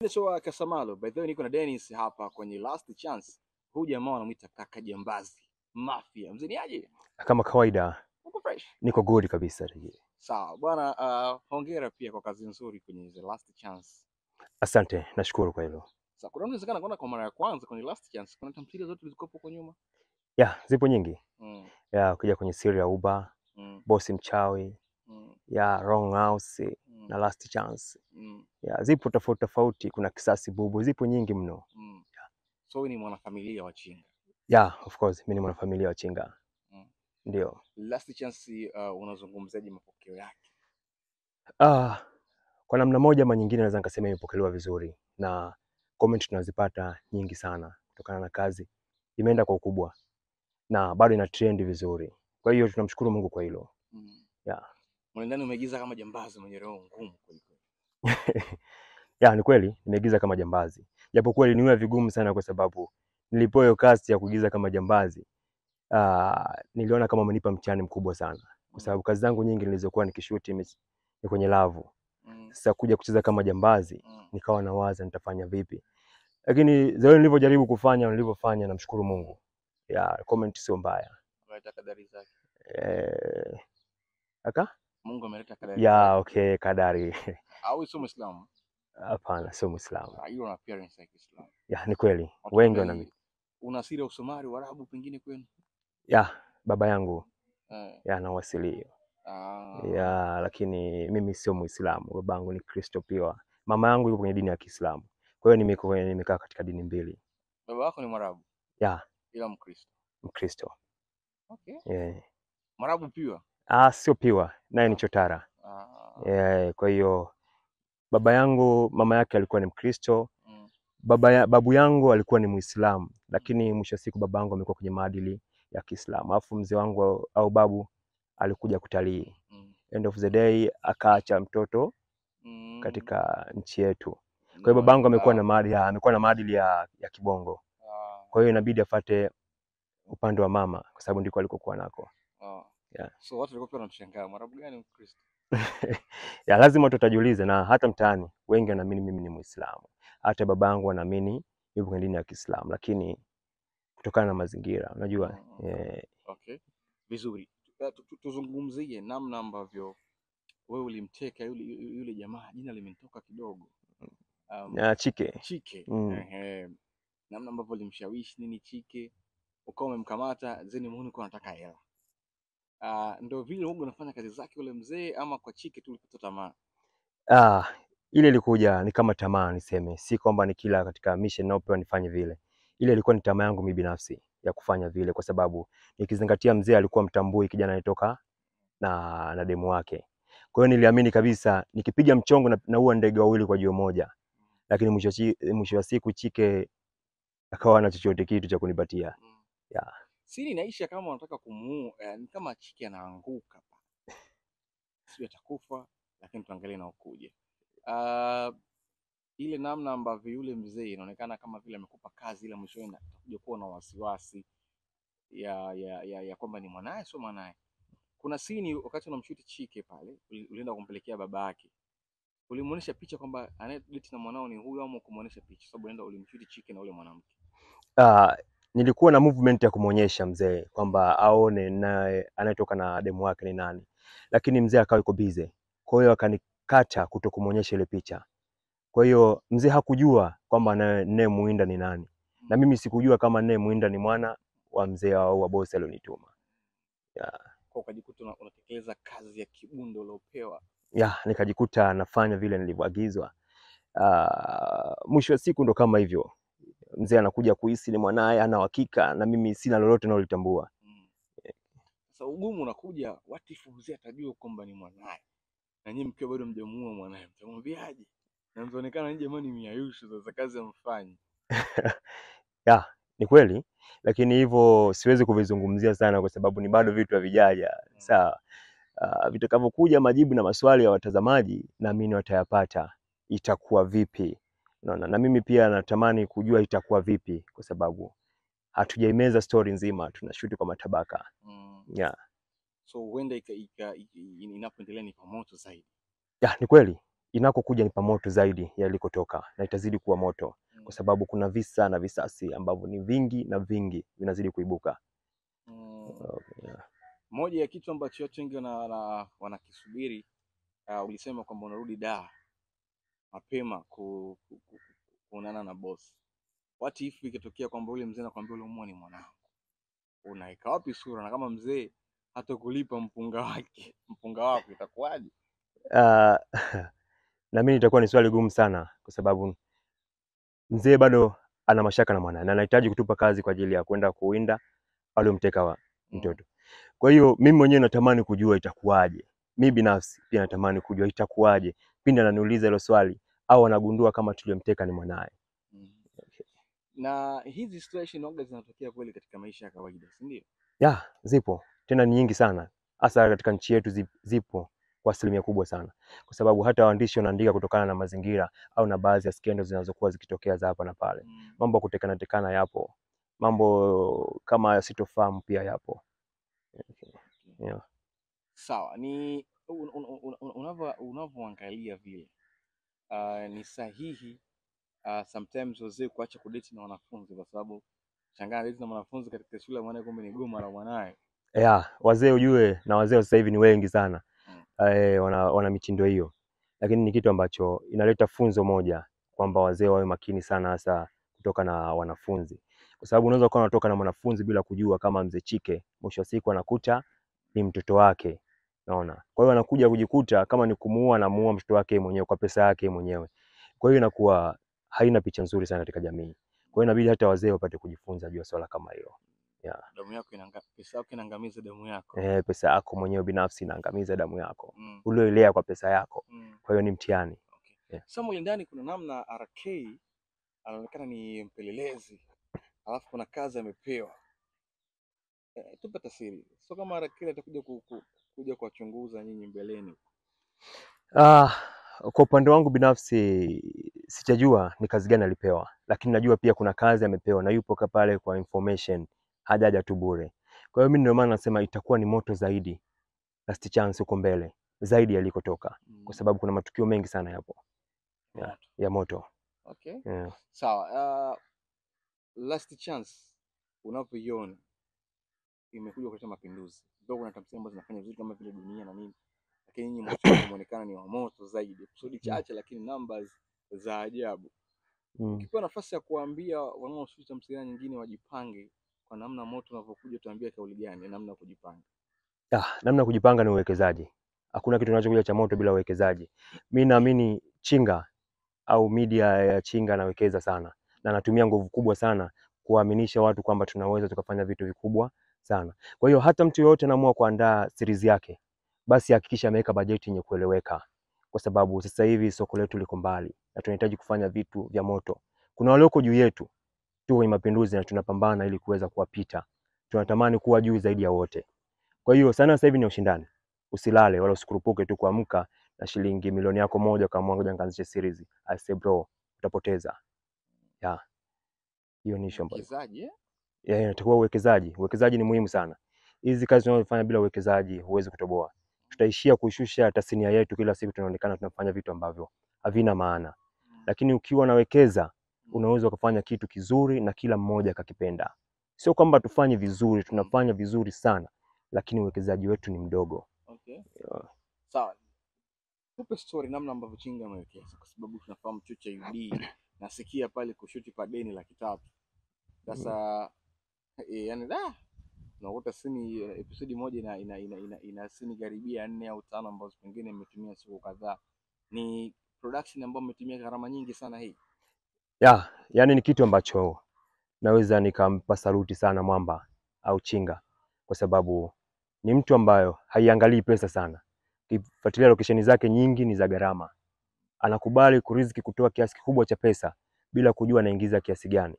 Show Kasamalo. By the way niko na Dennis hapa kwenye Last Chance. Huyu jamaa wanamuita kaka jambazi. Mafia. Mzee ni aje? Kama kawaida. Uko fresh? Niko good kabisa. Sawa. Bwana hongera pia kwa kazi nzuri kwenye The Last Chance. Asante, nashukuru kwa hilo. Sasa kuna unawezekana kuona kwa mara ya kwanza kwenye Last Chance kuna tamthilia zote zilizokuwa huko nyuma? Zipo nyingi. Ukija kwenye series ya Uba, Boss Mchawi, Wrong House na Last Chance. Zipo tofauti tofauti, kuna Kisasi Bubu, zipo nyingi mno. So wewe ni mwanafamilia wa Chinga? Of course, mimi ni mwanafamilia wa Chinga. Ndio. Last Chance unazungumzaje mapokeo yake? Kwa namna moja ama nyingine naweza nikasema imepokelewa vizuri na comment tunazipata nyingi sana kutokana na kazi imeenda kwa ukubwa na bado ina trend vizuri. Kwa hiyo tunamshukuru Mungu kwa hilo. Ndani umeigiza kama jambazi mwenye roho ngumu kweli kweli. Ni kweli nimeigiza kama jambazi. Japo kweli niwe vigumu sana kwa sababu nilipoa hiyo cast ya kuigiza kama jambazi niliona kama amenipa mtihani mkubwa sana kwa sababu kazi zangu nyingi nilizokuwa nikishoot ni kwenye lavu. Sasa kuja kucheza kama jambazi nikawa nawaza nitafanya vipi. Lakini zaidi nilivyojaribu kufanya nilivyofanya namshukuru Mungu. Comment sio mbaya. Ameleta kadari zake. Mungu ameleta kadari. Okay, kadari. Au sio Muislamu? Hapana, sio Muislamu. Hiyo na appearance ya Kiislamu. Ni kweli. Wengi wana una asili ya Usomali wa Arabu pengine kwenu? Baba yangu. Na wasili. Lakini mimi sio Muislamu. Babangu ni Kristo pia. Mama yangu yuko kwenye dini ya Kiislamu. Kwa hiyo nimekaa katika dini mbili. Baba yako ni Mwarabu? Ila Mkristo. Mkristo. Okay. Mwarabu pia? Sio pia, naye ni chotara. Kwa hiyo mama yake alikuwa ni Mkristo. Babu yangu alikuwa ni Muislamu, lakini mwisho siku baba yangu amekuwa kwenye maadili ya Kiislamu. Alafu mzee wangu au babu alikuja kutalii. End of the day akaacha mtoto katika nchi yetu. Kwa hiyo babangu amekuwa na maadili ya kibongo. Kwa hiyo inabidi afate upande wa mama kwa sababu ndiko alikokuwa nako. So watu walikuwa wanamshangaa, Mwarabu gani Mkristo? Lazima tutajiulize, na hata mtaani wengi wanaamini mimi ni Muislamu. Hata babangu anaamini yupo kwenye dini ya Kiislamu, lakini kutokana na mazingira, unajua. Okay. Vizuri. Tuzungumzie namna ambavyo wewe ulimteka yule jamaa, jina limenitoka kidogo. Chike. Namna ambavyo ulimshawishi nini Chike, ukawa umemkamata zeni muone kwa anataka hela. Ndio vile Mungu anafanya kazi zake yule mzee, ama kwa Chike tu ulipata tamaa? Ile ilikuja ni kama tamaa niseme, si kwamba ni kila katika mission naopewa nifanye vile. Ile ilikuwa ni tamaa yangu mimi binafsi ya kufanya vile, kwa sababu nikizingatia mzee alikuwa mtambui kijana anatoka na demu wake. Kwa hiyo niliamini kabisa nikipiga mchongo na huwa ndege wawili kwa jiwe moja. Lakini mwisho wa siku Chike akawa na chochote kitu cha kunipatia. Siri inaisha kama unataka kumuua, ni kama Chike anaanguka. Sio atakufa, lakini tuangalie na ukuje. Ile namna ambavyo yule mzee inaonekana kama vile amekupa kazi, ile mwisho utakuja kuwa na wasiwasi ya kwamba ni mwanae sio mwanae. Kuna scene wakati unamshuti Chike pale, ulienda kumpelekea baba yake. Ulimuonesha picha kwamba anayedate na mwanao ni huyo, ama kumuonesha picha sababu ulimshuti Chike na ule mwanamke? Nilikuwa na movement ya kumuonyesha mzee kwamba aone naye anayetoka na demu wake ni nani. Lakini mzee akawa yuko busy. Kwa hiyo akanikata kutokumuonyesha ile picha. Kwa hiyo mzee hakujua kwamba naye muinda ni nani. Na mimi sikujua kama naye muinda ni mwana wa mzee au wa bosi alionituma. Kwa ukajikuta unatekeleza kazi ya kibundo uliopewa. Nikajikuta nafanya vile nilivyoagizwa. Mwisho wa siku ndo kama hivyo. Mzee anakuja kuhisi ni mwanae, ana uhakika na mimi sina lolote nalolitambua. Sasa ugumu unakuja, what if mzee atajua kwamba ni mwanae na nyinyi mkiwa bado mjamuua mwanae, mtamwambiaje? Na mtaonekana ni jamani miayushu za kazi amfanye. Ni kweli, lakini hivyo siwezi kuvizungumzia sana kwa sababu ni bado vitu havijaja. Sawa. Vitakavyokuja majibu na maswali ya watazamaji naamini watayapata itakuwa vipi. Na mimi pia natamani kujua itakuwa vipi kwa sababu hatujaimeza story nzima, tunashuti kwa matabaka. So huenda inapoendelea ni pamoto zaidi. Ni kweli inakokuja ni pamoto zaidi yalikotoka, na itazidi kuwa moto kwa sababu kuna visa na visasi ambavyo ni vingi na vingi vinazidi kuibuka. Yeah. Moja ya kitu ambacho watu wengi wanakisubiri, ulisema kwamba unarudi Dar mapema kuonana na boss. What if ikitokea kwamba ule mzee anakuambia ule muone mwanangu, unaika wapi sura? Na kama mzee hatakulipa mpunga wako itakuwaje? Na mimi itakuwa ni swali gumu sana, kwa sababu mzee bado ana mashaka na mwanae na anahitaji kutupa kazi kwa ajili ya kwenda kuwinda aliyomteka wa mtoto. Kwa hiyo mimi mwenyewe natamani kujua itakuwaje. Mimi binafsi pia natamani kujua itakuwaje pindi ananiuliza hilo swali au anagundua kama tuliyomteka ni mwanae. Okay. Na hizi situation waga zinatokea kweli katika maisha ya kawaida, si ndio? Ya, zipo. Tena ni nyingi sana. Hasa katika nchi yetu zipo kwa asilimia kubwa sana. Kwa sababu hata waandishi wanaandika kutokana na mazingira au na baadhi ya skendo zinazokuwa zikitokea za hapa na pale. Mambo kutekana yapo. Mambo kama sitofahamu pia yapo. Okay. Yeah. Sawa, ni unavyoangalia vile ni sahihi sometimes wazee kuacha kudate na wanafunzi, kwa sababu shangaa date na wanafunzi katika shule mwanae kumbe ni goma la mwanae. Yeah, wazee ujue, na wazee sasa hivi ni wengi sana. Wana mitindo hiyo. Lakini ni kitu ambacho inaleta funzo moja kwamba wazee wawe makini sana, hasa kutoka na wanafunzi. Kwa sababu unaweza kuwa unatoka na mwanafunzi bila kujua kama mzee Chike mwisho wa siku anakuta ni mtoto wake. Unaona? Kwa hiyo anakuja kujikuta kama ni kumuua na muua mtoto wake mwenyewe kwa pesa yake mwenyewe. Kwa hiyo inakuwa haina picha nzuri sana katika jamii. Kwa hiyo inabidi hata wazee wapate kujifunza juu ya swala kama hilo. Yeah. Damu yako pesa yako inaangamiza damu yako. Pesa yako mwenyewe binafsi inaangamiza damu yako. Ulioilea kwa pesa yako. Kwa hiyo ni mtihani. Okay. Yeah. Samuel, ndani kuna namna RK anaonekana ni mpelelezi, alafu kuna kazi amepewa. Tupe tasiri. So kama RK atakuja kuja kuwachunguza nyinyi mbeleni. Kwa upande wangu binafsi sijajua ni kazi gani alipewa, lakini najua pia kuna kazi amepewa na yupo pale kwa information, hajaja tu bure. Kwa hiyo mimi ndio maana nasema itakuwa ni moto zaidi, last chance huko mbele zaidi yalikotoka, kwa sababu kuna matukio mengi sana yapo ya moto. Okay. Yeah. Sawa. Last chance unapoiona imekuja kuleta mapinduzi, ndio kuna tamthilia ambazo zinafanya vizuri kama vile Dunia na nini, lakini nyinyi mnaonekana ni wa moto zaidi, episode chache lakini numbers za ajabu. Ukipewa nafasi ya kuambia wanaoshusha tamthilia nyingine wajipange kwa namna moto unavyokuja, tuambie kauli gani namna ya kujipanga? Namna ya kujipanga ni uwekezaji. Hakuna kitu kinachokuja cha moto bila uwekezaji. Mimi naamini Chinga au media ya Chinga nawekeza sana na natumia nguvu kubwa sana kuaminisha watu kwamba tunaweza tukafanya vitu vikubwa sana. Kwa hiyo hata mtu yoyote anaamua kuandaa series yake, basi hakikisha ameweka bajeti yenye kueleweka, kwa sababu sasa hivi soko letu liko mbali na tunahitaji kufanya vitu vya moto. Kuna walioko juu yetu tu kwenye mapinduzi na tunapambana ili kuweza kuwapita. Tunatamani kuwa juu zaidi ya wote. Kwa hiyo sana sasa hivi ni ushindani. Usilale wala usikurupuke tu kuamka na shilingi milioni yako moja kama ngoja nikaanzishe series. I say bro, utapoteza. Hiyo ni shamba. Uwekezaji inatakiwa uwekezaji. Uwekezaji ni muhimu sana. Hizi kazi tunazofanya bila uwekezaji huwezi kutoboa. Tutaishia kushusha tasnia yetu, kila siku tunaonekana tunafanya vitu ambavyo havina maana. Lakini ukiwa unawekeza, unaweza kufanya kitu kizuri na kila mmoja akakipenda. Sio kwamba tufanye vizuri, tunafanya vizuri sana, lakini uwekezaji wetu ni mdogo. Okay. Sawa. Tupe story namna ambavyo Chinga amewekeza, kwa sababu tunafahamu chuo cha UD nasikia pale kushuti pa deni 300,000. Sasa yani unakuta sini episode moja ina sini karibia 4 au 5 ambazo pengine imetumia siku kadhaa. Ni production ambayo imetumia gharama nyingi sana hii. Yani ni kitu ambacho naweza nikampa saluti sana Mwamba au Chinga, kwa sababu ni mtu ambayo haiangalii pesa sana. Kifuatilia location zake nyingi ni za gharama. Anakubali kuriziki kutoa kiasi kikubwa cha pesa bila kujua anaingiza kiasi gani.